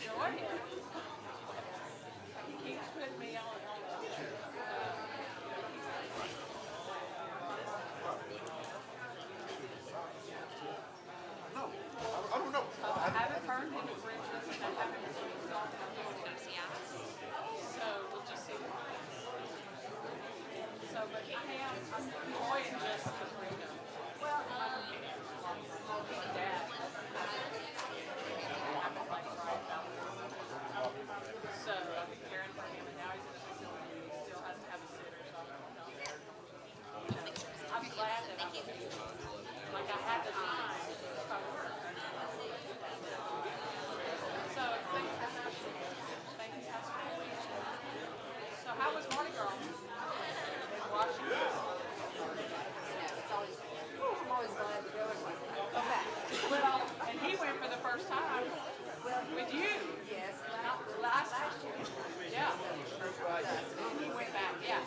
enjoy it. He keeps putting me on. No, I don't know. I haven't burned any bridges and I haven't moved on. So we'll just see. So, but Pam, Boy and Jessica's Reno. Well, Dad. So I've been caring for him, and now he's in a facility. He still has to have a sitter, so I don't know. I'm glad that I was like I had the time if I worked. So things have happened. Things have happened. So how was Mardi Gras in Washington? I'm always glad to go and come back. Well, and he went for the first time with you. Yes, Not last year. Yeah. He went back, yeah.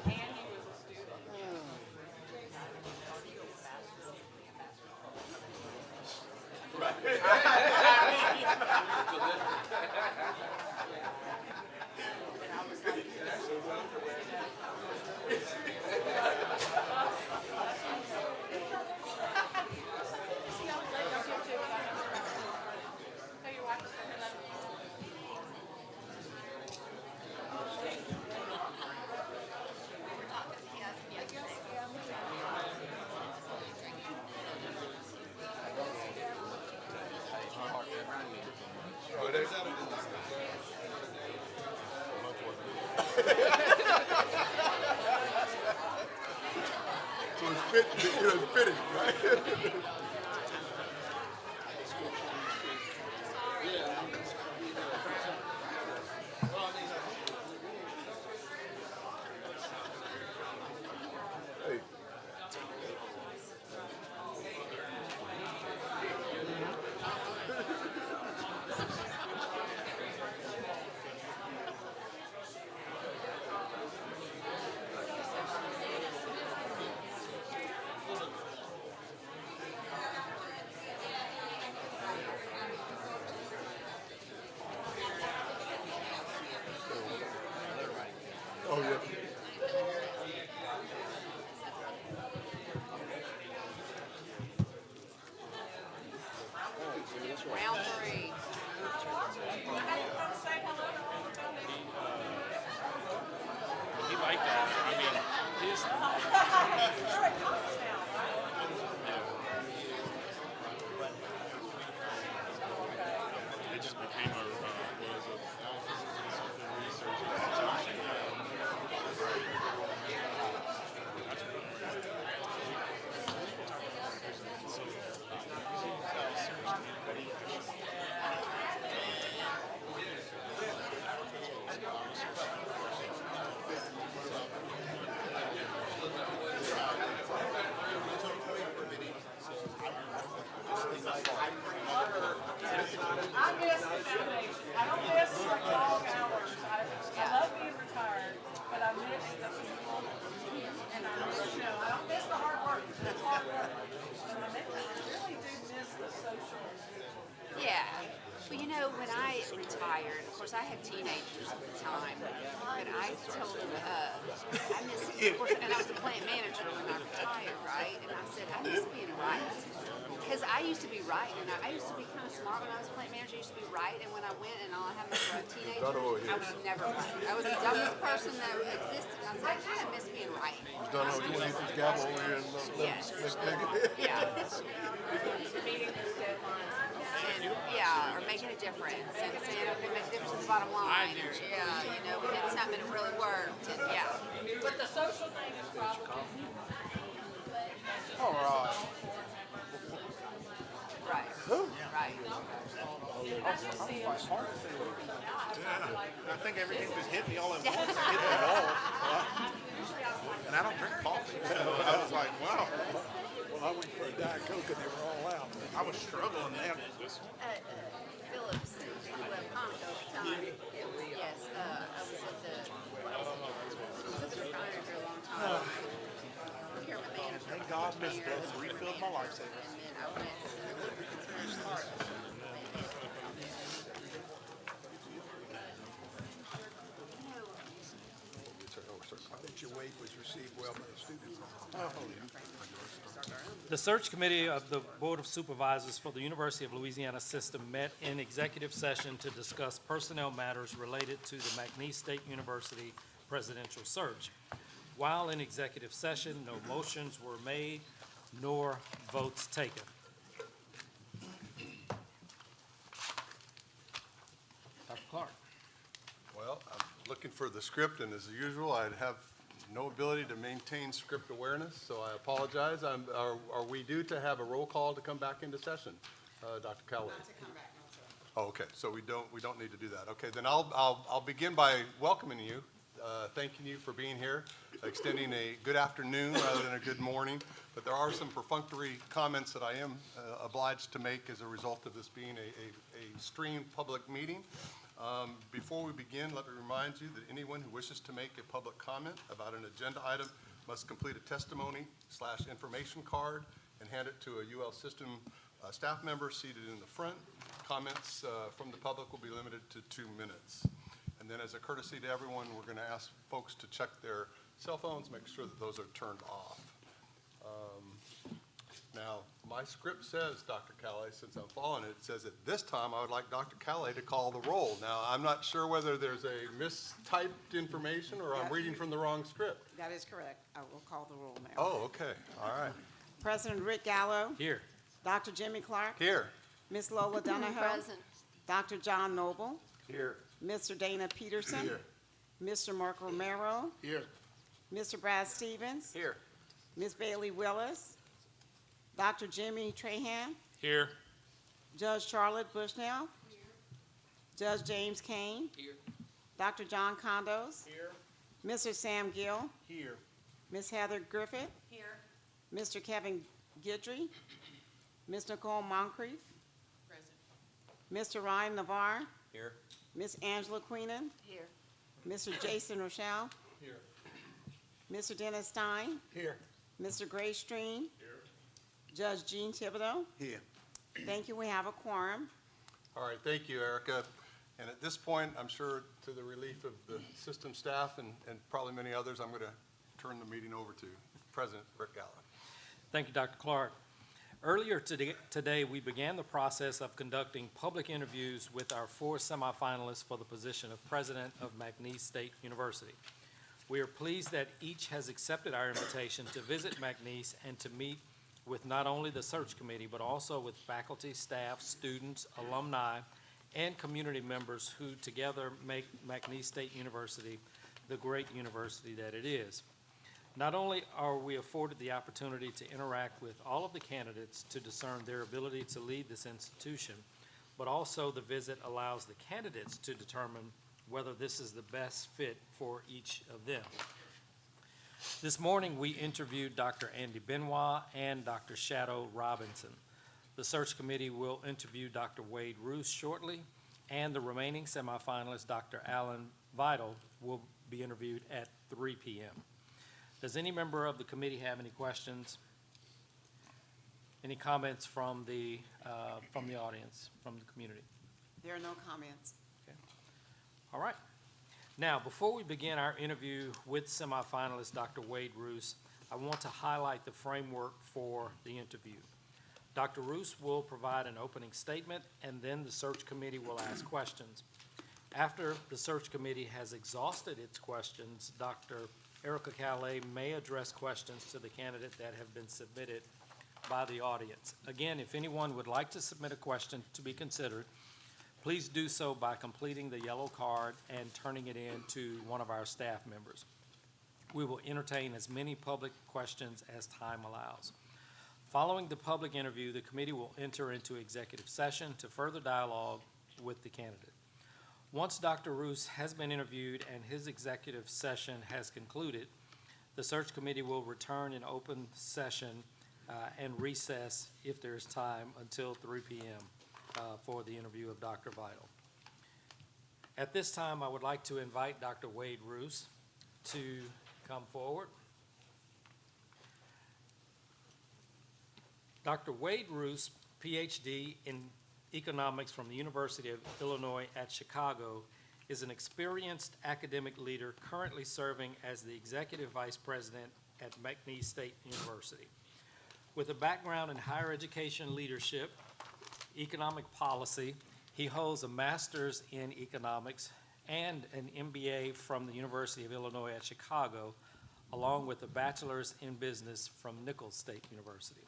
Andy was a student. See how late y'all get to, but I know. Tell your wife to send her that. Oh, there's that. So it's fitting, right? Hey. Oh, yeah. Round three. He liked that. I mean, his. It just became a what is it? Research institution. That's I miss the foundation. I don't miss like long hours. I love being retired, but I miss the people and I miss the show. I don't miss the hard work. That's hard work. But I really do miss the social. Yeah. Well, you know, when I retired, of course, I had teenagers at the time, but I told them, I miss, of course, and I was a plant manager when I retired, right? And I said, I miss being right. Because I used to be right, and I used to be kind of smart when I was a plant manager. I used to be right, and when I went and all I had was a teenager, I was never right. I was the dumbest person that existed. And I said, I kind of miss being right. Done. You want to hit this gavel over here and Yes. Yeah. Meeting those deadlines. And, yeah, or making a difference and saying, okay, make a difference to the bottom line, or yeah, you know, we did something that really worked, and yeah. But the social thing is probably. All right. Right. Right. I think everything just hit me all at once. It hit me all. And I don't drink coffee. So I was like, wow. Well, I went for a Diet Coke and they were all out. I was struggling there. Phillips, who left Comic over time. Yes, I was missed both. Refilled my lifesaver. And then I went I bet your weight was received well by the students. The search committee of the Board of Supervisors for the University of Louisiana System met in executive session to discuss personnel matters related to the McNeese State University presidential search. While in executive session, no motions were made nor votes taken. Dr. Clark. Well, I'm looking for the script, and as usual, I have no ability to maintain script awareness, so I apologize. Are we due to have a roll call to come back into session, Dr. Calloway? Not to come back, no, sir. Oh, okay, so we don't need to do that. Okay, then I'll begin by welcoming you, thanking you for being here, extending a good afternoon rather than a good morning. But there are some perfunctory comments that I am obliged to make as a result of this being a streamed public meeting. Before we begin, let me remind you that anyone who wishes to make a public comment about an agenda item must complete a testimony/information card and hand it to a UL System staff member seated in the front. Comments from the public will be limited to 2 minutes. And then as a courtesy to everyone, we're going to ask folks to check their cell phones, make sure that those are turned off. Now, my script says, Dr. Calloway, since I'm following it, it says at this time I would like Dr. Calloway to call the roll. Now, I'm not sure whether there's a mistyped information or I'm reading from the wrong script. That is correct. I will call the roll now. Oh, okay, all right. President Rick Gallo, Here. Dr. Jimmy Clark, Here. Miss Lola Donahoe, present. Dr. John Noble, Here. Mr. Dana Peterson, Here. Mr. Mark Romero, Here. Mr. Brad Stevens, Here. Miss Bailey Willis, Dr. Jimmy Trahan, Here. Judge Charlotte Bushnell, Judge James Kane, Dr. John Condos, Mr. Sam Gill, Here. Miss Heather Griffith, Here. Mr. Kevin Guidry, Miss Nicole Moncrief, Mr. Ryan Navarre, Here. Miss Angela Queenan, Here. Mr. Jason Rochelle, Here. Mr. Dennis Stein, Here. Mr. Gray Stream, Judge Jean Thibodeau. Here. Thank you, we have a quorum. All right, thank you, Erica. And at this point, I'm sure to the relief of the system staff and probably many others, I'm going to turn the meeting over to President Rick Gallo. Thank you, Dr. Clark. Earlier today, we began the process of conducting public interviews with our 4 semifinalists for the position of President of McNeese State University. We are pleased that each has accepted our invitation to visit McNeese and to meet with not only the search committee, but also with faculty, staff, students, alumni, and community members who together make McNeese State University the great university that it is. Not only are we afforded the opportunity to interact with all of the candidates to discern their ability to lead this institution, but also the visit allows the candidates to determine whether this is the best fit for each of them. This morning, we interviewed Dr. Andy Benoit and Dr. Shadow Robinson. The search committee will interview Dr. Wade Rousse shortly, and the remaining semifinalist, Dr. Alan Vital, will be interviewed at 3 p.m. Does any member of the committee have any questions? Any comments from the audience, from the community? There are no comments. Okay. All right. Now, before we begin our interview with semifinalist Dr. Wade Rousse, I want to highlight the framework for the interview. Dr. Rousse will provide an opening statement, and then the search committee will ask questions. After the search committee has exhausted its questions, Dr. Erica Calais may address questions to the candidate that have been submitted by the audience. Again, if anyone would like to submit a question to be considered, please do so by completing the yellow card and turning it in to one of our staff members. We will entertain as many public questions as time allows. Following the public interview, the committee will enter into executive session to further dialogue with the candidate. Once Dr. Rousse has been interviewed and his executive session has concluded, the search committee will return in open session and recess, if there is time, until 3 p.m. For the interview of Dr. Vital. At this time, I would like to invite Dr. Wade Rousse to come forward. Dr. Wade Rousse, PhD in economics from the University of Illinois at Chicago, is an experienced academic leader currently serving as the Executive Vice President at McNeese State University. With a background in higher education leadership, economic policy, he holds a master's in economics and an MBA from the University of Illinois at Chicago, along with a bachelor's in business from Nichols State University.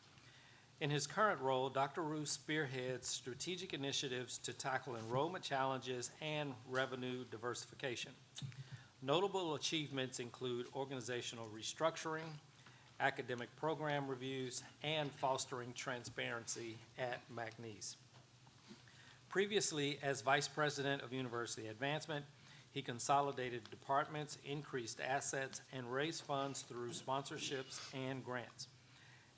In his current role, Dr. Rousse spearheads strategic initiatives to tackle enrollment challenges and revenue diversification. Notable achievements include organizational restructuring, academic program reviews, and fostering transparency at McNeese. Previously, as Vice President of University Advancement, he consolidated departments, increased assets, and raised funds through sponsorships and grants.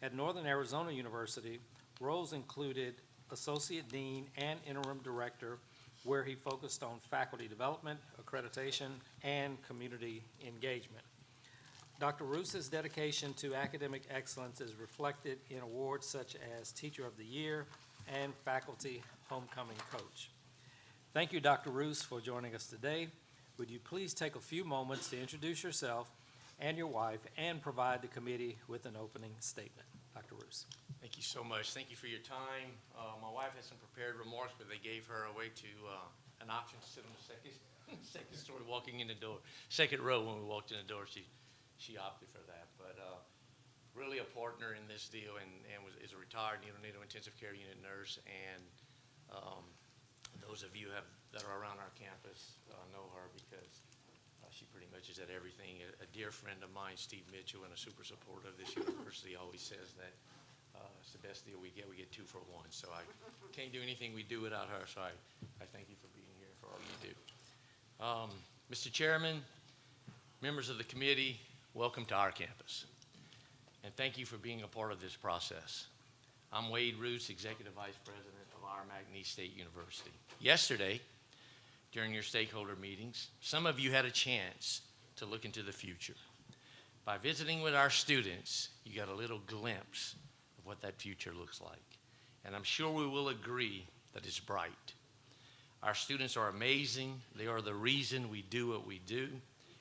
At Northern Arizona University, roles included Associate Dean and Interim Director, where he focused on faculty development, accreditation, and community engagement. Dr. Rousse's dedication to academic excellence is reflected in awards such as Teacher of the Year and Faculty Homecoming Coach. Thank you, Dr. Rousse, for joining us today. Would you please take a few moments to introduce yourself and your wife and provide the committee with an opening statement? Dr. Rousse. Thank you so much. Thank you for your time. My wife has some prepared remarks, but they gave her a way to an option to sit on the second story walking in the door, second row when we walked in the door. She opted for that, but really a partner in this deal and is a retired neonatal intensive care unit nurse. And those of you that are around our campus know her because she pretty much is at everything. A dear friend of mine, Steve Mitchell, and a super supporter of this university, always says that it's the best deal we get. We get 2 for 1. So I can't do anything we do without her. So I thank you for being here, for all you do. Mr. Chairman, members of the committee, welcome to our campus. And thank you for being a part of this process. I'm Wade Rousse, Executive Vice President of our McNeese State University. Yesterday, during your stakeholder meetings, some of you had a chance to look into the future. By visiting with our students, you got a little glimpse of what that future looks like. And I'm sure we will agree that it's bright. Our students are amazing. They are the reason we do what we do.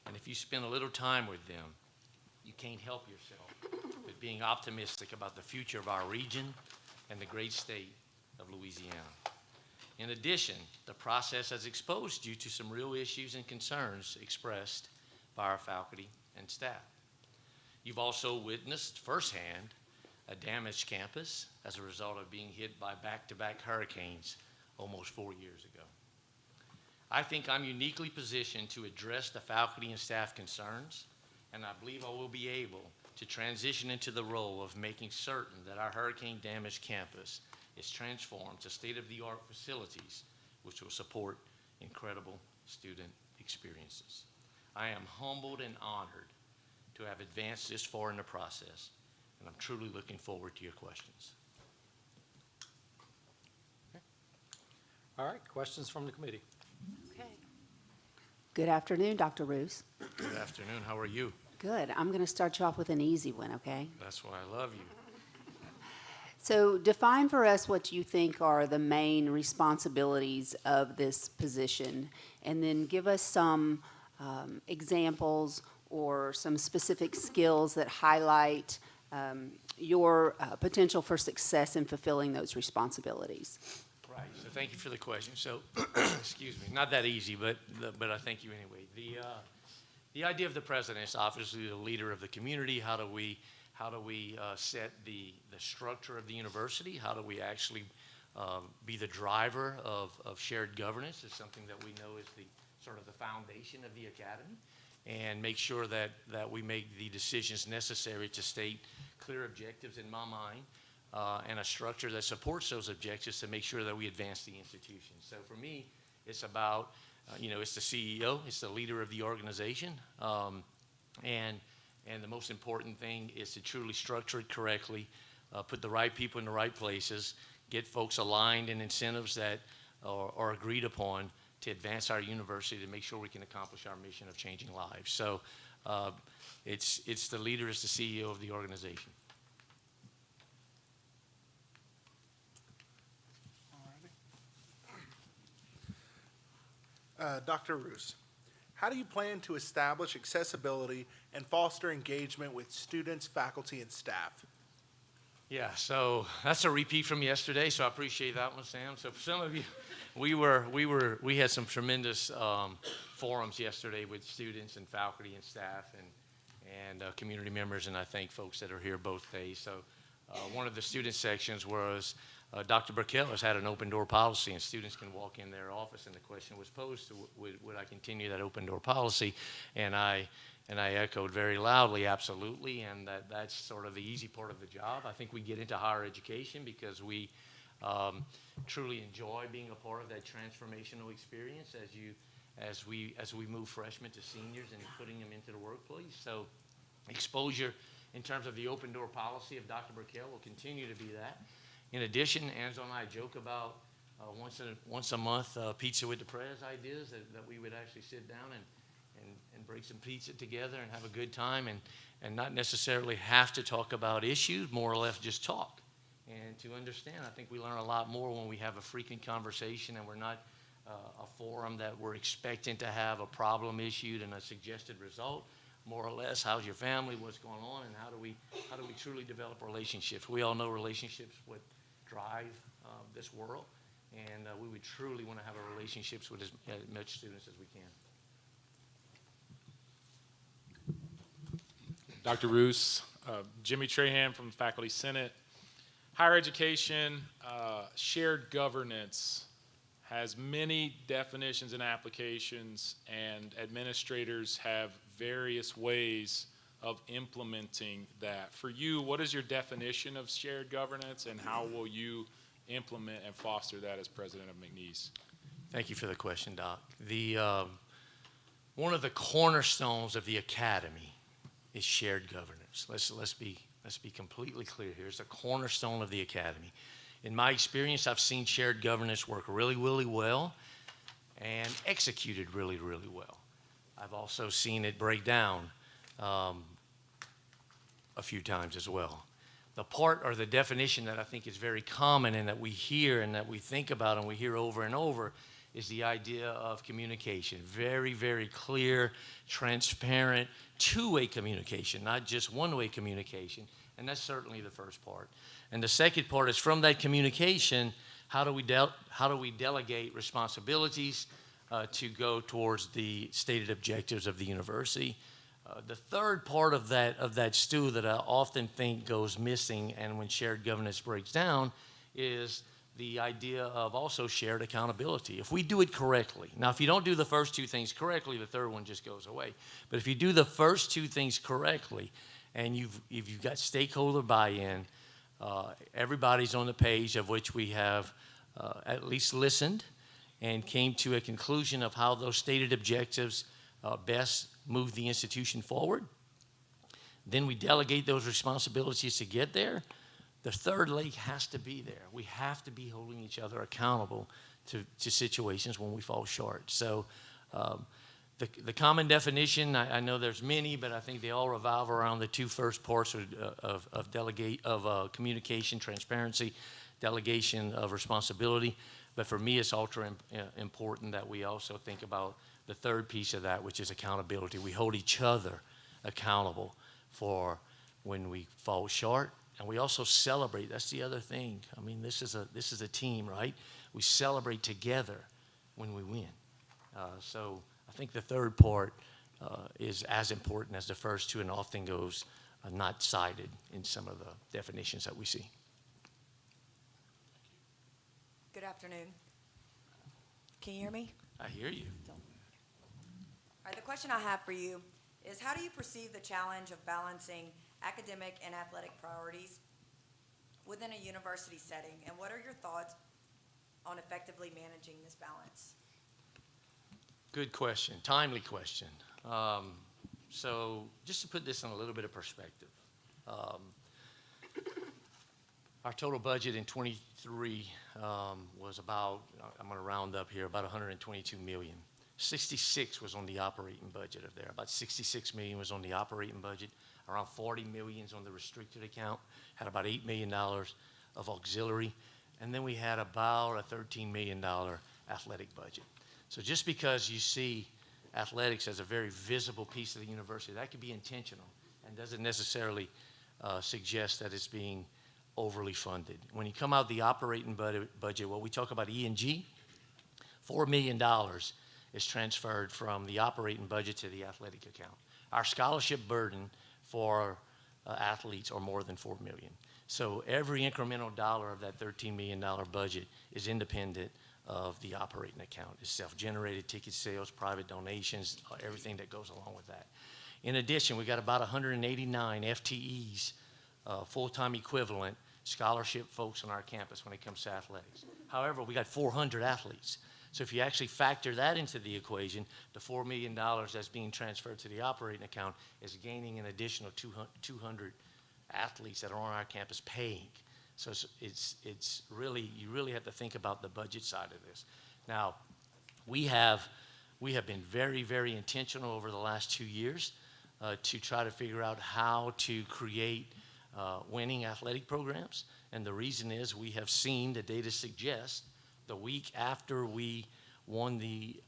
And if you spend a little time with them, you can't help yourself but being optimistic about the future of our region and the great state of Louisiana. In addition, the process has exposed you to some real issues and concerns expressed by our faculty and staff. You've also witnessed firsthand a damaged campus as a result of being hit by back-to-back hurricanes almost 4 years ago. I think I'm uniquely positioned to address the faculty and staff concerns, and I believe I will be able to transition into the role of making certain that our hurricane-damaged campus is transformed to state-of-the-art facilities which will support incredible student experiences. I am humbled and honored to have advanced this far in the process, and I'm truly looking forward to your questions. All right, questions from the committee? Okay. Good afternoon, Dr. Rousse. Good afternoon. How are you? Good. I'm going to start you off with an easy one, okay? That's why I love you. So define for us what you think are the main responsibilities of this position, and then give us some examples or some specific skills that highlight your potential for success in fulfilling those responsibilities. Right. So thank you for the question. So, excuse me, not that easy, but I thank you anyway. The idea of the president is obviously the leader of the community. How do we set the structure of the university? How do we actually be the driver of shared governance? Is something that we know is the sort of the foundation of the academy, and make sure that we make the decisions necessary to state clear objectives in my mind, and a structure that supports those objectives to make sure that we advance the institution. So for me, it's about, it's the CEO, it's the leader of the organization, and the most important thing is to truly structure it correctly, put the right people in the right places, get folks aligned in incentives that are agreed upon to advance our university to make sure we can accomplish our mission of changing lives. So it's the leader, it's the CEO of the organization. Dr. Rousse, how do you plan to establish accessibility and foster engagement with students, faculty, and staff? Yeah, so that's a repeat from yesterday, so I appreciate that one, Sam. So for some of you, we had some tremendous forums yesterday with students and faculty and staff and community members, and I thank folks that are here both days. So one of the student sections was Dr. Burkell has had an open door policy, and students can walk in their office, and the question was posed to would I continue that open door policy, and I echoed very loudly, absolutely, and that's sort of the easy part of the job. I think we get into higher education because we truly enjoy being a part of that transformational experience as we move freshmen to seniors and putting them into the workplace. So exposure in terms of the open door policy of Dr. Burkell will continue to be that. In addition, Angela and I joke about once a month pizza with the prez ideas that we would actually sit down and break some pizza together and have a good time and not necessarily have to talk about issues, more or less just talk. And to understand, I think we learn a lot more when we have a frequent conversation and we're not a forum that we're expecting to have a problem issued and a suggested result. More or less, how's your family, what's going on, and how do we truly develop relationships? We all know relationships what drive this world, and we would truly want to have a relationships with as much students as we can. Dr. Rousse, Jimmy Trahan from the Faculty Senate. Higher education, shared governance has many definitions and applications, and administrators have various ways of implementing that. For you, what is your definition of shared governance, and how will you implement and foster that as president of McNeese? Thank you for the question, Doc. One of the cornerstones of the academy is shared governance. Let's be completely clear here. It's a cornerstone of the academy. In my experience, I've seen shared governance work really, really well and executed really, really well. I've also seen it break down a few times as well. The part or the definition that I think is very common and that we hear and that we think about and we hear over and over is the idea of communication. Very, very clear, transparent, two-way communication, not just one-way communication. And that's certainly the first part. And the second part is from that communication, how do we delegate responsibilities to go towards the stated objectives of the university? The third part of that stew that I often think goes missing, and when shared governance breaks down, is the idea of also shared accountability. If we do it correctly, now if you don't do the first two things correctly, the third one just goes away. But if you do the first two things correctly, and if you've got stakeholder buy-in, everybody's on the page of which we have at least listened and came to a conclusion of how those stated objectives best move the institution forward. Then we delegate those responsibilities to get there. The third leg has to be there. We have to be holding each other accountable to situations when we fall short. So the common definition, I know there's many, but I think they all revolve around the two first parts of communication, transparency, delegation of responsibility. But for me, it's ultra important that we also think about the third piece of that, which is accountability. We hold each other accountable for when we fall short, and we also celebrate. That's the other thing. I mean, this is a team, right? We celebrate together when we win. So I think the third part is as important as the first two, and often goes not cited in some of the definitions that we see. Good afternoon. Can you hear me? I hear you. All right, the question I have for you is, how do you perceive the challenge of balancing academic and athletic priorities within a university setting, and what are your thoughts on effectively managing this balance? Good question, timely question. So just to put this in a little bit of perspective, our total budget in 23 was about, I'm going to round up here, about 122 million. 66 was on the operating budget of there. About 66 million was on the operating budget. Around 40 million is on the restricted account. Had about $8 million of auxiliary. And then we had about a $13 million athletic budget. So just because you see athletics as a very visible piece of the university, that could be intentional and doesn't necessarily suggest that it's being overly funded. When you come out the operating budget, what we talk about E&G, $4 million is transferred from the operating budget to the athletic account. Our scholarship burden for athletes are more than $4 million. So every incremental dollar of that $13 million budget is independent of the operating account. It's self-generated ticket sales, private donations, everything that goes along with that. In addition, we got about 189 FTEs, full-time equivalent scholarship folks on our campus when it comes to athletics. However, we got 400 athletes. So if you actually factor that into the equation, the $4 million that's being transferred to the operating account is gaining an additional 200 athletes that are on our campus paying. So it's really, you really have to think about the budget side of this. Now, we have been very, very intentional over the last 2 years to try to figure out how to create winning athletic programs. And the reason is we have seen the data suggest the week after we won the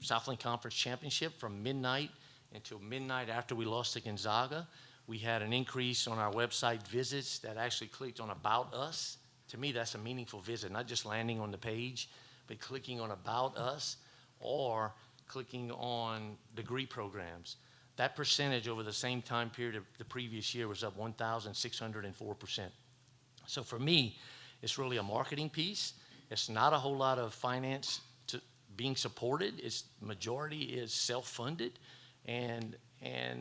Southland Conference Championship, from midnight until midnight after we lost to Gonzaga, we had an increase on our website visits that actually clicked on About Us. To me, that's a meaningful visit, not just landing on the page, but clicking on About Us or clicking on degree programs. That percentage over the same time period of the previous year was up 1,604%. So for me, it's really a marketing piece. It's not a whole lot of finance being supported. Its majority is self-funded. And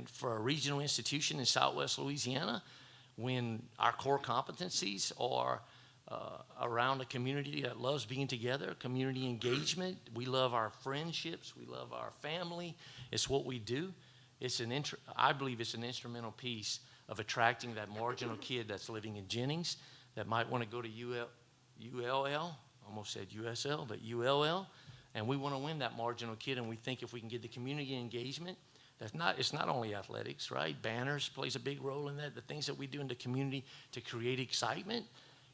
for a regional institution in Southwest Louisiana, when our core competencies are around a community that loves being together, community engagement, we love our friendships, we love our family, it's what we do. I believe it's an instrumental piece of attracting that marginal kid that's living in Jennings that might want to go to ULL, almost said USL, but ULL, and we want to win that marginal kid, and we think if we can get the community engagement, it's not only athletics, right? Banners plays a big role in that. The things that we do in the community to create excitement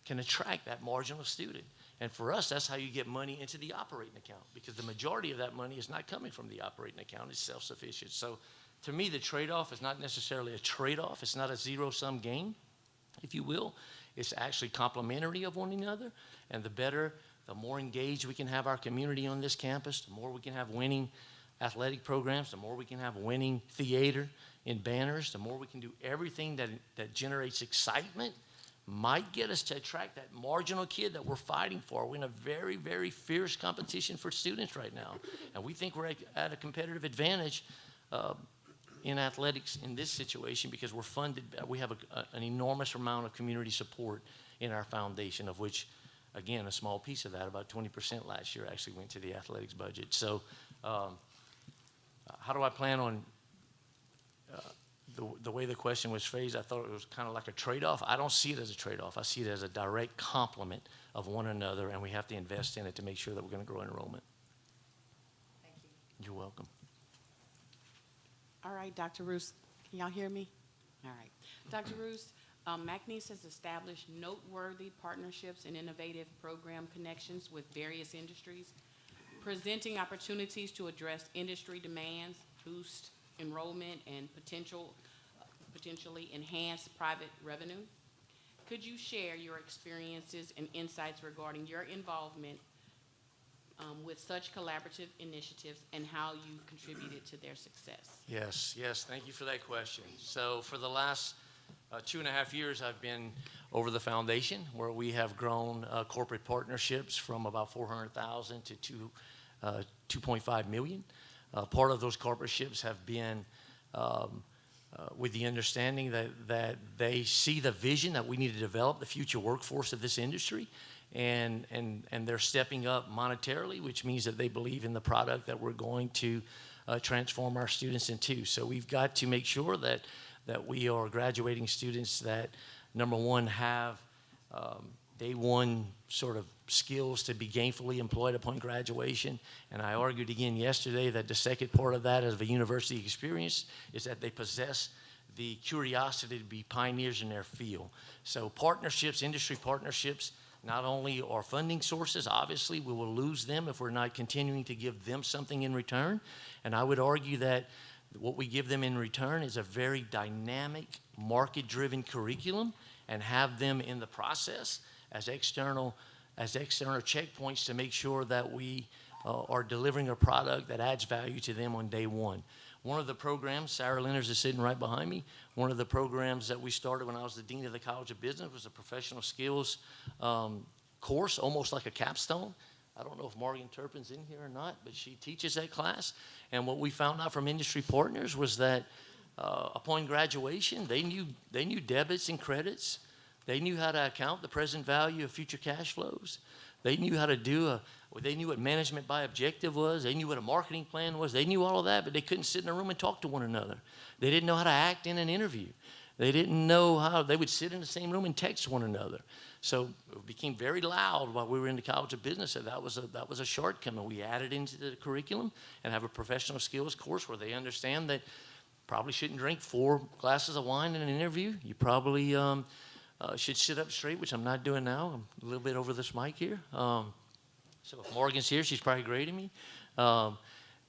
can attract that marginal student. And for us, that's how you get money into the operating account, because the majority of that money is not coming from the operating account. It's self-sufficient. So to me, the trade-off is not necessarily a trade-off. It's not a zero-sum game, if you will. It's actually complementary of one another. And the more engaged we can have our community on this campus, the more we can have winning athletic programs, the more we can have winning theater in banners, the more we can do everything that generates excitement, might get us to attract that marginal kid that we're fighting for. We're in a very, very fierce competition for students right now. And we think we're at a competitive advantage in athletics in this situation because we're funded. We have an enormous amount of community support in our foundation, of which, again, a small piece of that, about 20% last year, actually went to the athletics budget. So how do I plan on the way the question was phrased? I thought it was kind of like a trade-off. I don't see it as a trade-off. I see it as a direct complement of one another, and we have to invest in it to make sure that we're going to grow enrollment. Thank you. You're welcome. All right, Dr. Rousse, can y'all hear me? All right. Dr. Rousse, McNeese has established noteworthy partnerships and innovative program connections with various industries, presenting opportunities to address industry demands, boost enrollment, and potentially enhance private revenue. Could you share your experiences and insights regarding your involvement with such collaborative initiatives and how you contributed to their success? Yes, thank you for that question. So for the last 2.5 years, I've been over the foundation, where we have grown corporate partnerships from about 400,000 to 2.5 million. Part of those partnerships have been with the understanding that they see the vision that we need to develop the future workforce of this industry, and they're stepping up monetarily, which means that they believe in the product that we're going to transform our students into. So we've got to make sure that we are graduating students that, number one, have day one sort of skills to be gainfully employed upon graduation. And I argued again yesterday that the second part of that of a university experience is that they possess the curiosity to be pioneers in their field. So partnerships, industry partnerships, not only our funding sources, obviously, we will lose them if we're not continuing to give them something in return. And I would argue that what we give them in return is a very dynamic, market-driven curriculum, and have them in the process as external checkpoints to make sure that we are delivering a product that adds value to them on day one. One of the programs, Sarah Lenners is sitting right behind me, one of the programs that we started when I was the Dean of the College of Business was a professional skills course, almost like a capstone. I don't know if Morgan Turpin's in here or not, but she teaches that class. And what we found out from industry partners was that upon graduation, they knew debits and credits. They knew how to account the present value of future cash flows. They knew how to they knew what management by objective was. They knew what a marketing plan was. They knew all of that, but they couldn't sit in a room and talk to one another. They didn't know how to act in an interview. They didn't know how, they would sit in the same room and text one another. So it became very loud while we were in the College of Business. So that was a shortcoming. We added into the curriculum and have a professional skills course where they understand that probably shouldn't drink 4 glasses of wine in an interview. You probably should sit up straight, which I'm not doing now. I'm a little bit over this mic here. So if Morgan's here, she's probably grading me.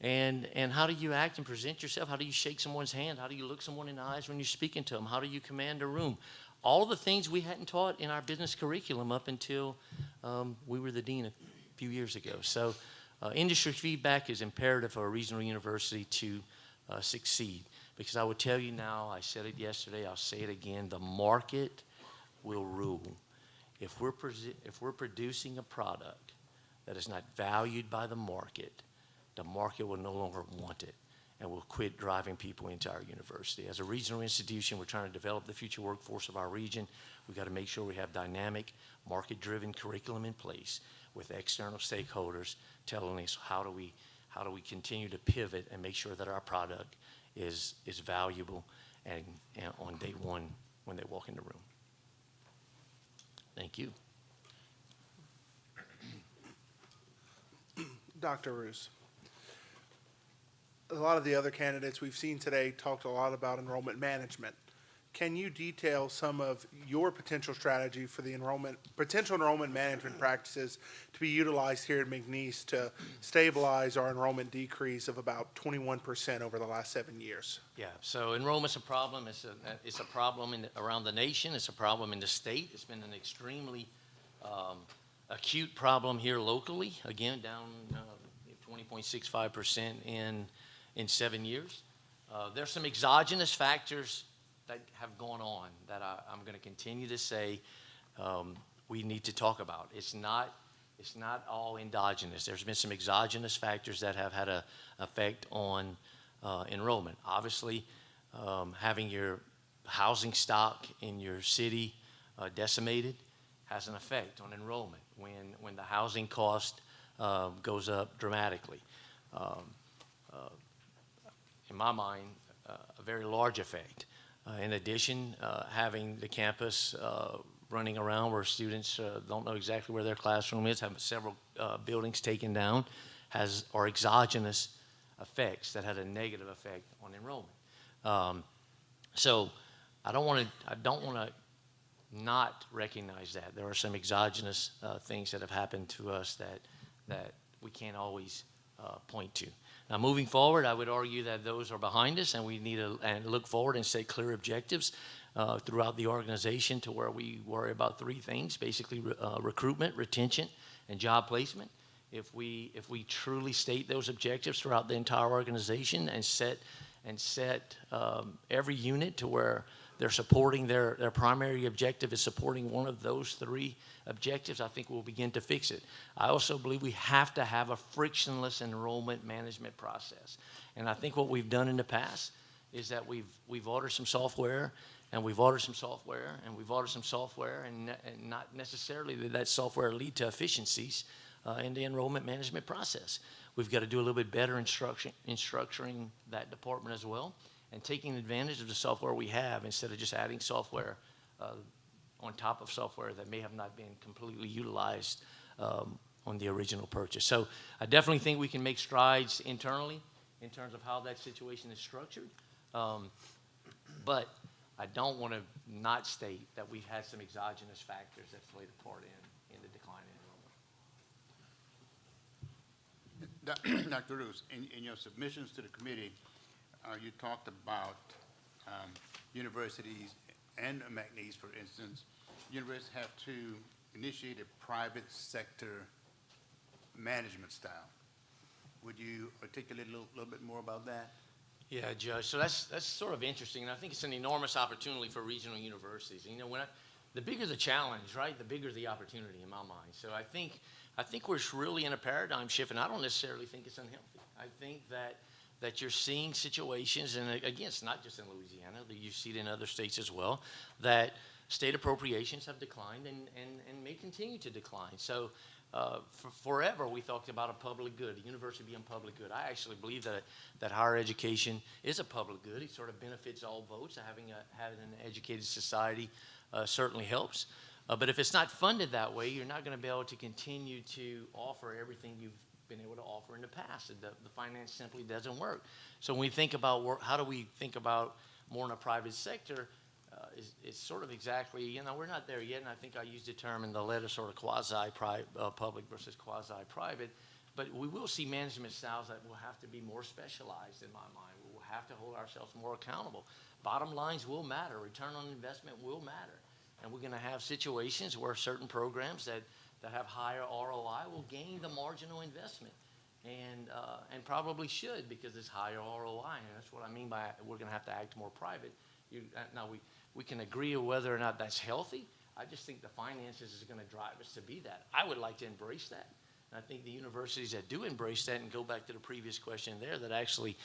And how do you act and present yourself? How do you shake someone's hand? How do you look someone in the eyes when you're speaking to them? How do you command a room? All the things we hadn't taught in our business curriculum up until we were the dean a few years ago. So industry feedback is imperative for a regional university to succeed. Because I would tell you now, I said it yesterday, I'll say it again, the market will rule. If we're producing a product that is not valued by the market will no longer want it and will quit driving people into our university. As a regional institution, we're trying to develop the future workforce of our region. We've got to make sure we have dynamic, market-driven curriculum in place with external stakeholders telling us how do we continue to pivot and make sure that our product is valuable and on day one when they walk in the room. Thank you. Dr. Rousse, a lot of the other candidates we've seen today talked a lot about enrollment management. Can you detail some of your potential strategy for the potential enrollment management practices to be utilized here at McNeese to stabilize our enrollment decrease of about 21% over the last 7 years? Yeah, so enrollment's a problem. It's a problem around the nation. It's a problem in the state. It's been an extremely acute problem here locally. Again, down 20.65% in 7 years. There's some exogenous factors that have gone on that I'm going to continue to say we need to talk about. It's not all endogenous. There's been some exogenous factors that have had an effect on enrollment. Obviously, having your housing stock in your city decimated has an effect on enrollment when the housing cost goes up dramatically. In my mind, a very large effect. In addition, having the campus running around where students don't know exactly where their classroom is, having several buildings taken down, are exogenous effects that had a negative effect on enrollment. So I don't want to not recognize that. There are some exogenous things that have happened to us that we can't always point to. Now, moving forward, I would argue that those are behind us, and we need to look forward and set clear objectives throughout the organization to where we worry about 3 things, basically recruitment, retention, and job placement. If we truly state those objectives throughout the entire organization and set every unit to where they're supporting their primary objective is supporting one of those 3 objectives, I think we'll begin to fix it. I also believe we have to have a frictionless enrollment management process. And I think what we've done in the past is that we've ordered some software, and we've ordered some software, and we've ordered some software, and not necessarily that software lead to efficiencies in the enrollment management process. We've got to do a little bit better in structuring that department as well, and taking advantage of the software we have instead of just adding software on top of software that may have not been completely utilized on the original purchase. So I definitely think we can make strides internally in terms of how that situation is structured. But I don't want to not state that we've had some exogenous factors that played a part in Dr. Rousse, in your submissions to the committee, you talked about universities and McNeese, for instance. Universities have to initiate a private sector management style. Would you articulate a little bit more about that? Yeah, Judge. So that's sort of interesting, and I think it's an enormous opportunity for regional universities. You know, the bigger the challenge, right, the bigger the opportunity in my mind. So I think we're really in a paradigm shift, and I don't necessarily think it's unhealthy. I think that you're seeing situations, and again, it's not just in Louisiana, that you see it in other states as well, that state appropriations have declined and may continue to decline. So for forever, we talked about a public good, a university being public good. I actually believe that higher education is a public good. It sort of benefits all votes. Having an educated society certainly helps. But if it's not funded that way, you're not going to be able to continue to offer everything you've been able to offer in the past. The finance simply doesn't work. So when we think about how do we think about more in a private sector, it's sort of exactly, you know, we're not there yet, and I think I used the term in the letter, sort of quasi-public versus quasi-private, but we will see management styles that will have to be more specialized in my mind. We will have to hold ourselves more accountable. Bottom lines will matter. Return on investment will matter. And we're going to have situations where certain programs that have higher ROI will gain the marginal investment, and probably should, because it's higher ROI, and that's what I mean by we're going to have to act more private. Now, we can agree on whether or not that's healthy. I just think the finances is going to drive us to be that. I would like to embrace that. And I think the universities that do embrace that, and go back to the previous question there, that actually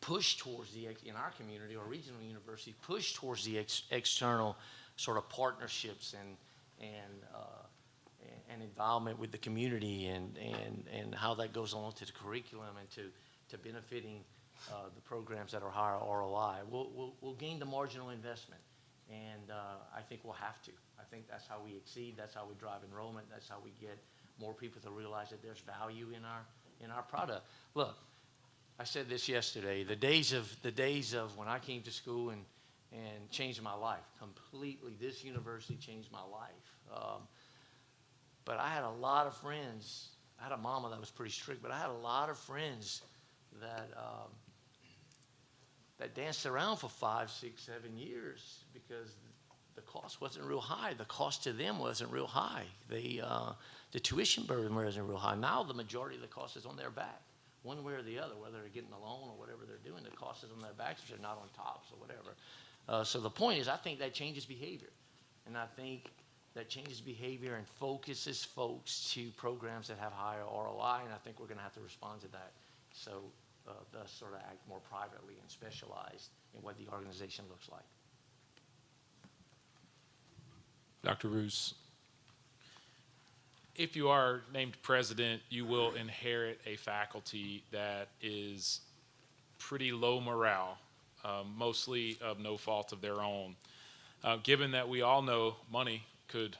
push towards in our community or regional university, push towards the external sort of partnerships and involvement with the community and how that goes on to the curriculum and to benefiting the programs that are higher ROI. We'll gain the marginal investment, and I think we'll have to. I think that's how we exceed. That's how we drive enrollment. That's how we get more people to realize that there's value in our product. Look, I said this yesterday. The days of when I came to school and changed my life completely. This university changed my life. But I had a lot of friends. I had a mama that was pretty strict, but I had a lot of friends that danced around for 5, 6, 7 years because the cost wasn't real high. The cost to them wasn't real high. The tuition burden wasn't real high. Now the majority of the cost is on their back, one way or the other, whether they're getting a loan or whatever they're doing. The cost is on their backs if they're not on tops or whatever. So the point is, I think that changes behavior, and I think that changes behavior and focuses folks to programs that have higher ROI, and I think we're going to have to respond to that. So thus sort of act more privately and specialized in what the organization looks like. Dr. Rousse, if you are named president, you will inherit a faculty that is pretty low morale, mostly of no fault of their own. Given that we all know money could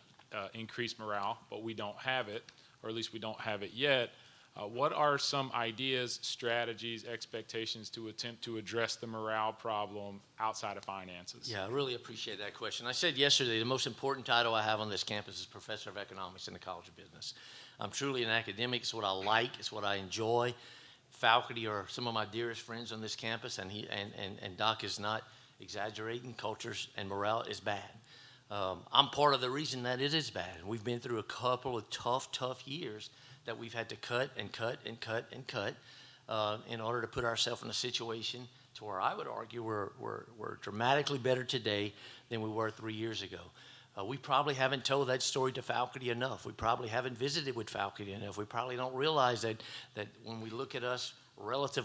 increase morale, but we don't have it, or at least we don't have it yet, what are some ideas, strategies, expectations to attempt to address the morale problem outside of finances? Yeah, I really appreciate that question. I said yesterday the most important title I have on this campus is Professor of Economics in the College of Business. I'm truly an academic. It's what I like. It's what I enjoy. Faculty are some of my dearest friends on this campus, and Doc is not exaggerating. Cultures and morale is bad. I'm part of the reason that it is bad. We've been through a couple of tough years that we've had to cut in order to put ourselves in a situation to where I would argue we're dramatically better today than we were 3 years ago. We probably haven't told that story to faculty enough. We probably haven't visited with faculty enough. We probably don't realize that when we look at us relative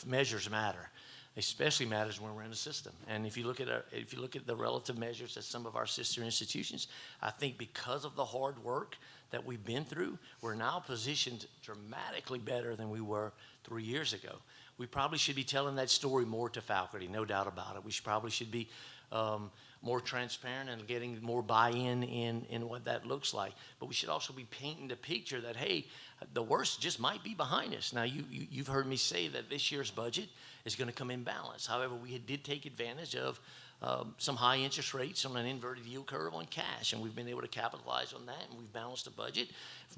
measures matter. Especially matters when we're in a system. And if you look at the relative measures at some of our sister institutions, I think because of the hard work that we've been through, we're now positioned dramatically better than we were 3 years ago. We probably should be telling that story more to faculty, no doubt about it. We probably should be more transparent and getting more buy-in in what that looks like. But we should also be painting the picture that, hey, the worst just might be behind us. Now, you've heard me say that this year's budget is going to come in balance. However, we did take advantage of some high interest rates on an inverted yield curve on cash, and we've been able to capitalize on that, and we've balanced the budget.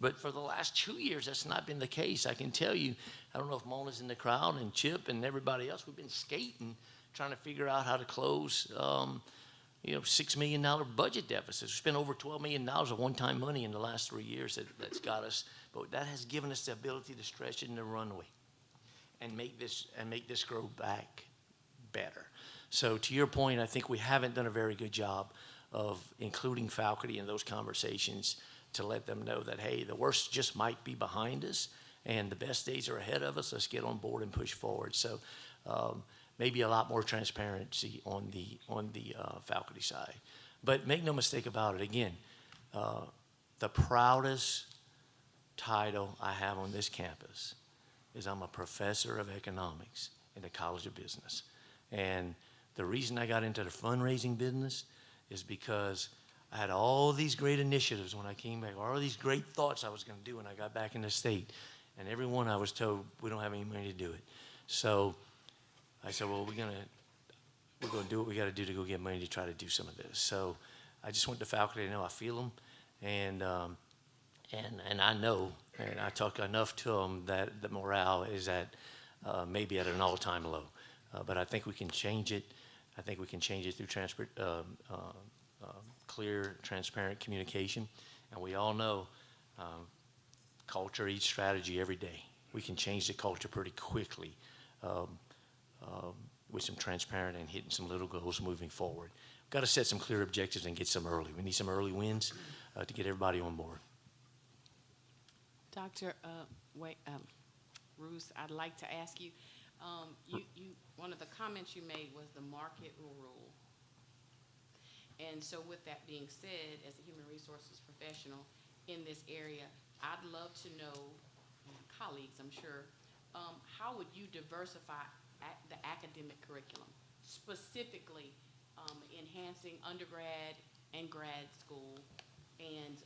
But for the last 2 years, that's not been the case. I can tell you, I don't know if Mona's in the crowd and Chip and everybody else, we've been skating, trying to figure out how to close, $6 million budget deficits. We spent over $12 million of one-time money in the last 3 years that's got us, but that has given us the ability to stretch it in the runway and make this grow back better. So to your point, I think we haven't done a very good job of including faculty in those conversations to let them know that, hey, the worst just might be behind us and the best days are ahead of us. Let's get on board and push forward. So maybe a lot more transparency on the faculty side. But make no mistake about it, again, the proudest title I have on this campus is I'm a professor of economics in the College of Business. And the reason I got into the fundraising business is because I had all these great initiatives when I came back, all these great thoughts I was going to do when I got back in the state. And every one I was told, we don't have any money to do it. So I said, well, we're going to do what we got to do to go get money to try to do some of this. So I just went to faculty. I know I feel them. And I know, and I talk enough to them that the morale is at maybe at an all-time low. But I think we can change it. I think we can change it through clear, transparent communication. And we all know culture eats strategy every day. We can change the culture pretty quickly with some transparent and hitting some little goals moving forward. We've got to set some clear objectives and get some early. We need some early wins to get everybody on board. Dr. Rousse, I'd like to ask you, one of the comments you made was the market will rule. And so with that being said, as a human resources professional in this area, I'd love to know, colleagues, I'm sure, how would you diversify the academic curriculum, specifically enhancing undergrad and grad school, and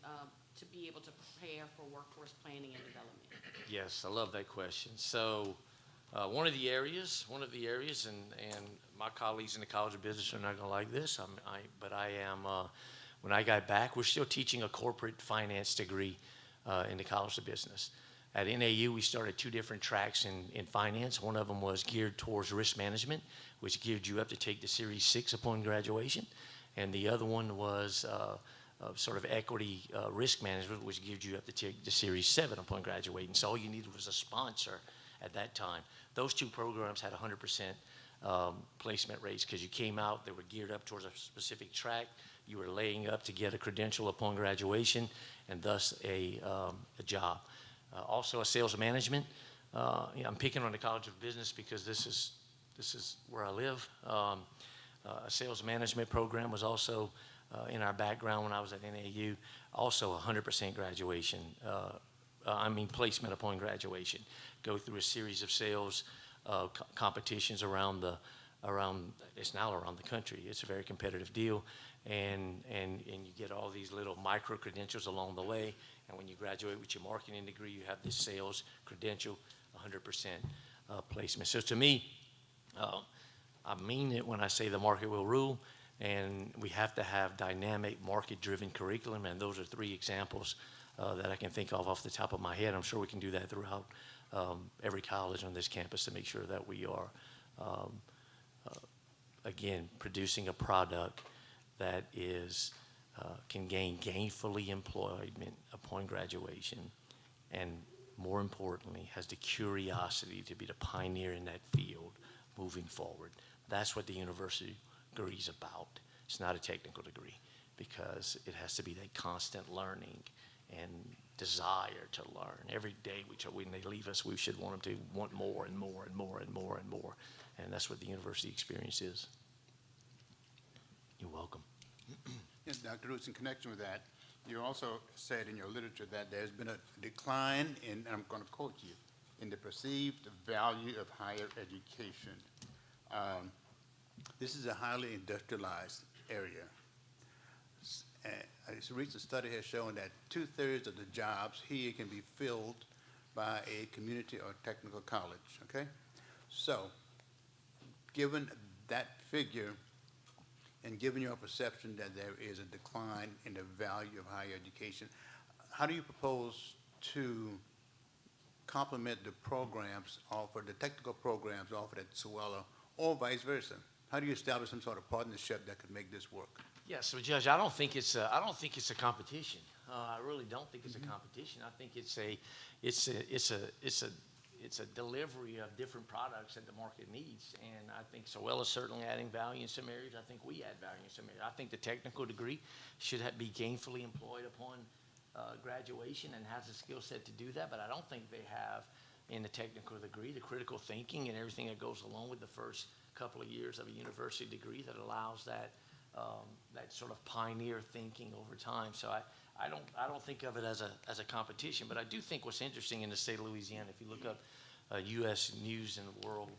to be able to prepare for workforce planning and development? Yes, I love that question. So one of the areas, and my colleagues in the College of Business are not going to like this, but I am, when I got back, we're still teaching a corporate finance degree in the College of Business. At NAU, we started 2 different tracks in finance. One of them was geared towards risk management, which geared you up to take the Series 6 upon graduation. And the other one was sort of equity risk management, which geared you up to take the Series 7 upon graduating. So all you needed was a sponsor at that time. Those 2 programs had 100% placement rates because you came out, they were geared up towards a specific track. You were laying up to get a credential upon graduation and thus a job. Also a sales management. I'm picking on the College of Business because this is where I live. A sales management program was also in our background when I was at NAU. Also 100% graduation. Placement upon graduation. Go through a series of sales competitions around it's now around the country. It's a very competitive deal, and you get all these little micro credentials along the way. And when you graduate with your marketing degree, you have this sales credential, 100% placement. So to me, I mean it when I say the market will rule, and we have to have dynamic, market-driven curriculum. And those are 3 examples that I can think of off the top of my head. I'm sure we can do that throughout every college on this campus to make sure that we are, again, producing a product that is can gain gainfully employment upon graduation, and more importantly, has the curiosity to be the pioneer in that field moving forward. That's what the university degree is about. It's not a technical degree because it has to be that constant learning and desire to learn. Every day when they leave us, we should want them to want more and more and more and more and more. And that's what the university experience is. You're welcome. Yes, Dr. Rousse, in connection with that, you also said in your literature that there's been a decline in, and I'm going to quote you, in the perceived value of higher education. This is a highly industrialized area. A recent study has shown that 2/3 of the jobs here can be filled by a community or technical college, okay? So, given that figure, And given your perception that there is a decline in the value of higher education, how do you propose to complement the programs offered, the technical programs offered at Suella, or vice versa? How do you establish some sort of partnership that could make this work? Yeah, so Judge, I don't think it's a competition. I really don't think it's a competition. I think it's a delivery of different products that the market needs. And I think Suella is certainly adding value in some areas. I think we add value in some areas. I think the technical degree should be gainfully employed upon graduation and has the skill set to do that. But I don't think they have in the technical degree the critical thinking and everything that goes along with the first couple of years of a university degree that allows that sort of pioneer thinking over time. So I don't think of it as a competition, but I do think what's interesting in the state of Louisiana, if you look up U.S. News and World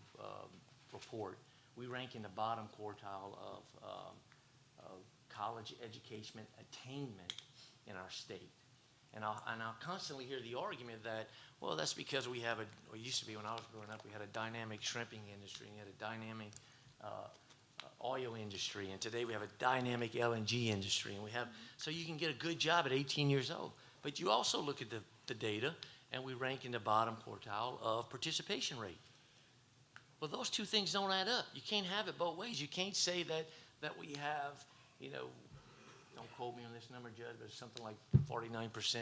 Report, we rank in the bottom quartile of college education attainment in our state. And I'll constantly hear the argument that, well, that's because we have or used to be when I was growing up, we had a dynamic shrimping industry, and you had a dynamic oil industry, and today we have a dynamic LNG industry, and so you can get a good job at 18 years old. But you also look at the data, and we rank in the bottom quartile of participation rate. Well, those two things don't add up. You can't have it both ways. You can't say that we have, don't quote me on this number, Judge, but it's something like 49%,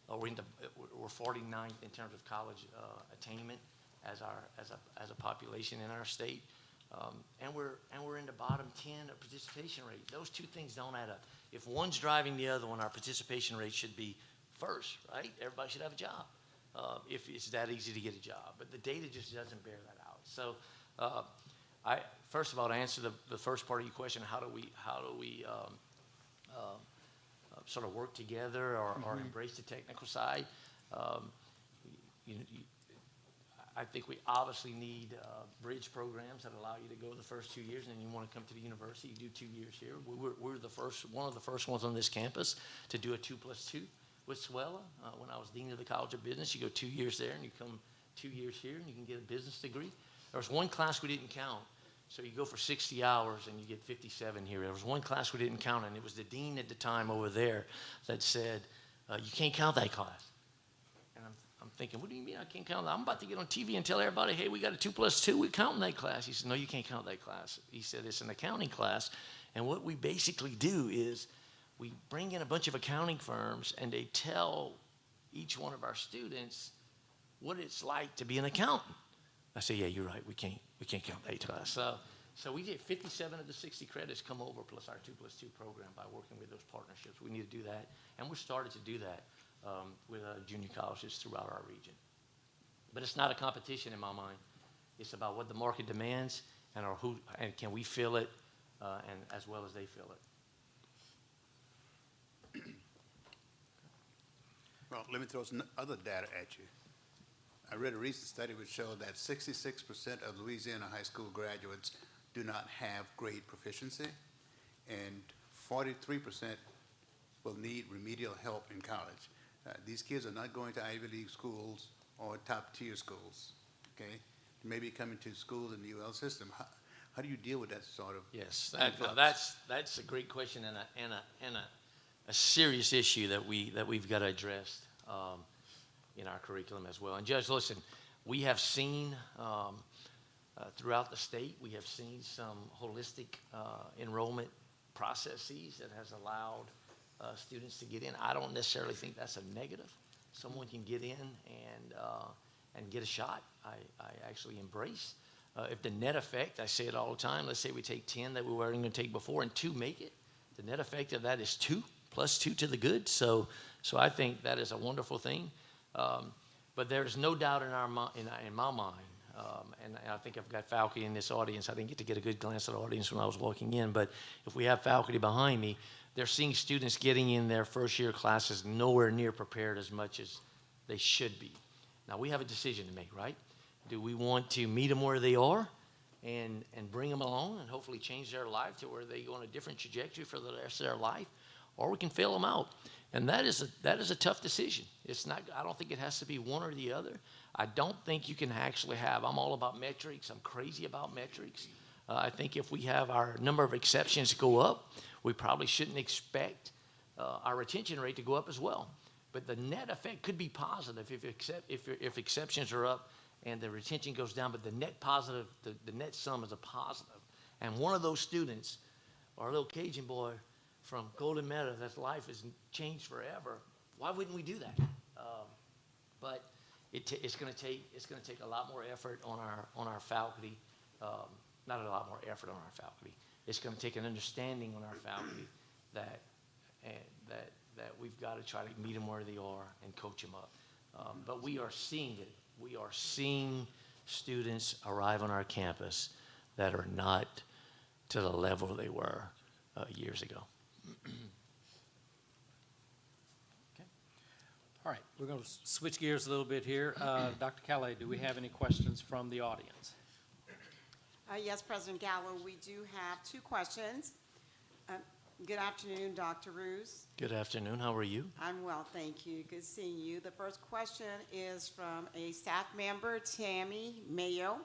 or we're 49th in terms of college attainment as a population in our state. And we're in the bottom 10 of participation rate. Those two things don't add up. If one's driving the other one, our participation rate should be first, right? Everybody should have a job if it's that easy to get a job. But the data just doesn't bear that out. So first of all, to answer the first part of your question, how do we sort of work together or embrace the technical side? I think we obviously need bridge programs that allow you to go the first 2 years, and then you want to come to the university, you do 2 years here. We're one of the first ones on this campus to do a 2+2 with Suella. When I was dean of the College of Business, you go 2 years there, and you come 2 years here, and you can get a business degree. There was one class we didn't count. So you go for 60 hours, and you get 57 here. There was one class we didn't count, and it was the dean at the time over there that said, you can't count that class. I'm thinking, what do you mean I can't count that? I'm about to get on TV and tell everybody, hey, we got a 2+2, we're counting that class. He said, no, you can't count that class. He said, it's an accounting class, and what we basically do is we bring in a bunch of accounting firms, and they tell each one of our students what it's like to be an accountant. I said, yeah, you're right, we can't count that class. So we get 57 of the 60 credits come over plus our 2+2 program by working with those partnerships. We need to do that, and we're starting to do that with junior colleges throughout our region. But it's not a competition in my mind. It's about what the market demands and can we fill it and as well as they fill it. Well, let me throw some other data at you. I read a recent study which showed that 66% of Louisiana high school graduates do not have grade proficiency, and 43% will need remedial help in college. These kids are not going to Ivy League schools or top-tier schools, okay? Maybe coming to schools in the UL system. How do you deal with that sort of? Yes, that's a great question and a serious issue that we've got to address in our curriculum as well. And Judge, listen, we have seen throughout the state, we have seen some holistic enrollment processes that has allowed students to get in. I don't necessarily think that's a negative. Someone can get in and get a shot. I actually embrace. If the net effect, I say it all the time, let's say we take 10 that we weren't going to take before and 2 make it, the net effect of that is 2 plus 2 to the good. So I think that is a wonderful thing. But there's no doubt in my mind, and I think I've got faculty in this audience. I didn't get to get a good glance at the audience when I was walking in, but if we have faculty behind me, they're seeing students getting in their first year classes nowhere near prepared as much as they should be. Now, we have a decision to make, right? Do we want to meet them where they are and bring them along and hopefully change their life to where they go on a different trajectory for the rest of their life, or we can fail them out? And that is a tough decision. It's not. I don't think it has to be one or the other. I don't think you can actually have. I'm all about metrics. I'm crazy about metrics. I think if we have our number of exceptions go up, we probably shouldn't expect our retention rate to go up as well. But the net effect could be positive if exceptions are up and the retention goes down, but the net positive, the net sum is a positive. And one of those students, our little Cajun boy from Golden Meadow, that's life has changed forever. Why wouldn't we do that? But it's going to take a lot more effort on our faculty. Not a lot more effort on our faculty. It's going to take an understanding on our faculty that we've got to try to meet them where they are and coach them up. But we are seeing it. We are seeing students arrive on our campus that are not to the level they were years ago. Okay. All right, we're going to switch gears a little bit here. Dr. Calais, do we have any questions from the audience? Yes, President Gallo, we do have 2 questions. Good afternoon, Dr. Rousse. Good afternoon. How are you? I'm well, thank you. Good seeing you. The first question is from a staff member, Tammy Mayo,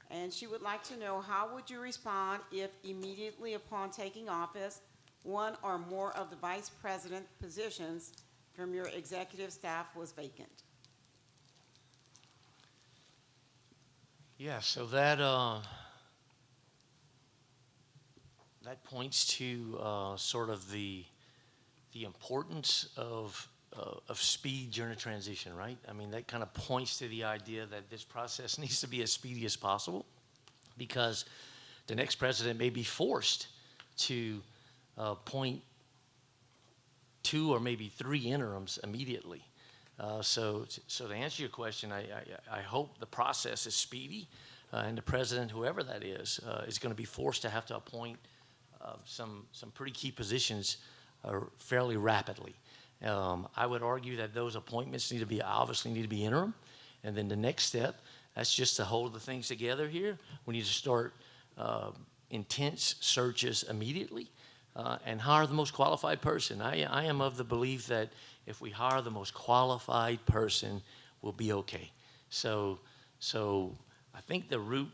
and she would like to know, how would you respond if immediately upon taking office, one or more of the vice president positions from your executive staff was vacant? Yeah, so that points to sort of the importance of speed during a transition, right? I mean, that kind of points to the idea that this process needs to be as speedy as possible, because the next president may be forced to appoint 2 or maybe 3 interims immediately. So to answer your question, I hope the process is speedy, and the president, whoever that is going to be forced to have to appoint some pretty key positions fairly rapidly. I would argue that those appointments obviously need to be interim, and then the next step, that's just to hold the things together here. We need to start intense searches immediately and hire the most qualified person. I am of the belief that if we hire the most qualified person, we'll be okay. So I think the root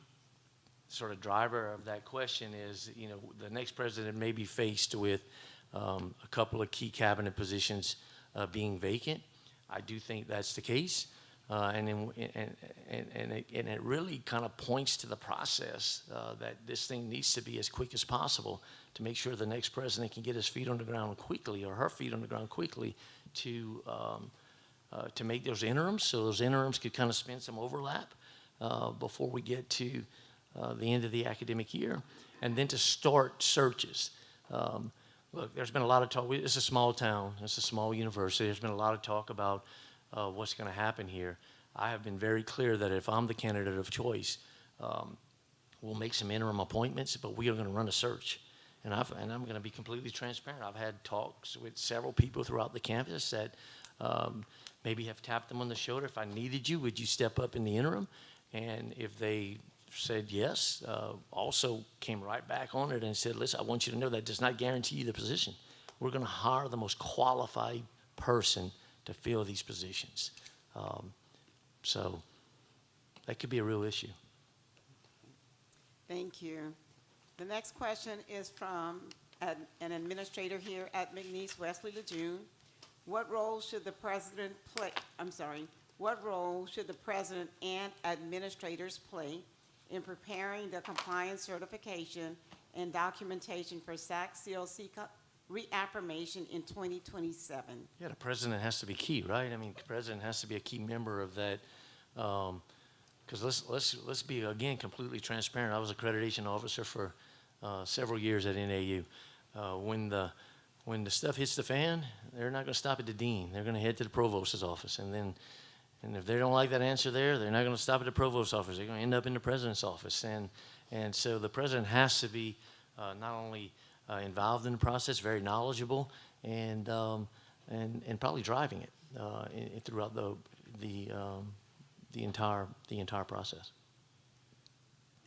sort of driver of that question is, the next president may be faced with a couple of key cabinet positions being vacant. I do think that's the case, and it really kind of points to the process that this thing needs to be as quick as possible to make sure the next president can get his feet on the ground quickly, or her feet on the ground quickly, to make those interims, so those interims could kind of spend some overlap before we get to the end of the academic year, and then to start searches. Look, there's been a lot of talk. It's a small town. It's a small university. There's been a lot of talk about what's going to happen here. I have been very clear that if I'm the candidate of choice, we'll make some interim appointments, but we are going to run a search. And I'm going to be completely transparent. I've had talks with several people throughout the campus that maybe have tapped them on the shoulder. If I needed you, would you step up in the interim? And if they said yes, also came right back on it and said, listen, I want you to know that does not guarantee you the position. We're going to hire the most qualified person to fill these positions. So that could be a real issue. Thank you. The next question is from an administrator here at McNeese, Wesley Lejeune. What role should the president play? What role should the president and administrators play in preparing the compliance certification and documentation for SAC CLC reaffirmation in 2027? Yeah, the president has to be key, right? I mean, the president has to be a key member of that. Because let's be, again, completely transparent. I was accreditation officer for several years at NAU. When the stuff hits the fan, they're not going to stop at the dean. They're going to head to the provost's office, and if they don't like that answer there, they're not going to stop at the provost's office. They're going to end up in the president's office, and so the president has to be not only involved in the process, very knowledgeable, and probably driving it throughout the entire process.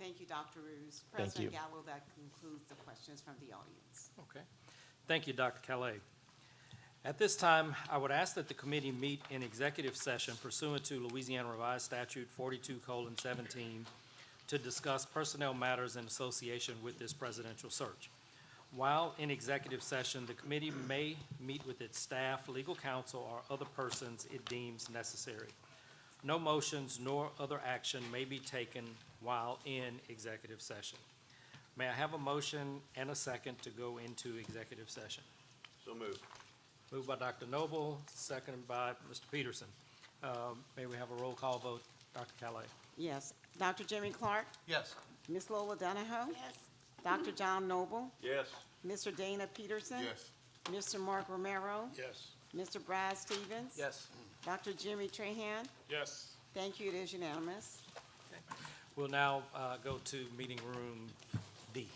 Thank you, Dr. Rousse. Thank you. President Gallo, that concludes the questions from the audience. Okay. Thank you, Dr. Calais. At this time, I would ask that the committee meet in executive session pursuant to Louisiana Revised Statute 42:17 to discuss personnel matters in association with this presidential search. While in executive session, the committee may meet with its staff, legal counsel, or other persons it deems necessary. No motions nor other action may be taken while in executive session. May I have a motion and a second to go into executive session? So moved. Moved by Dr. Noble, seconded by Mr. Peterson. May we have a roll call vote? Dr. Calais? Yes. Dr. Jimmy Clark? Yes. Ms. Lola Donahoe? Yes. Dr. John Noble? Yes. Mr. Dana Peterson? Yes. Mr. Mark Romero? Yes. Mr. Brad Stevens? Yes. Dr. Jimmy Trahan? Yes. Thank you, it is unanimous. We'll now go to meeting room D.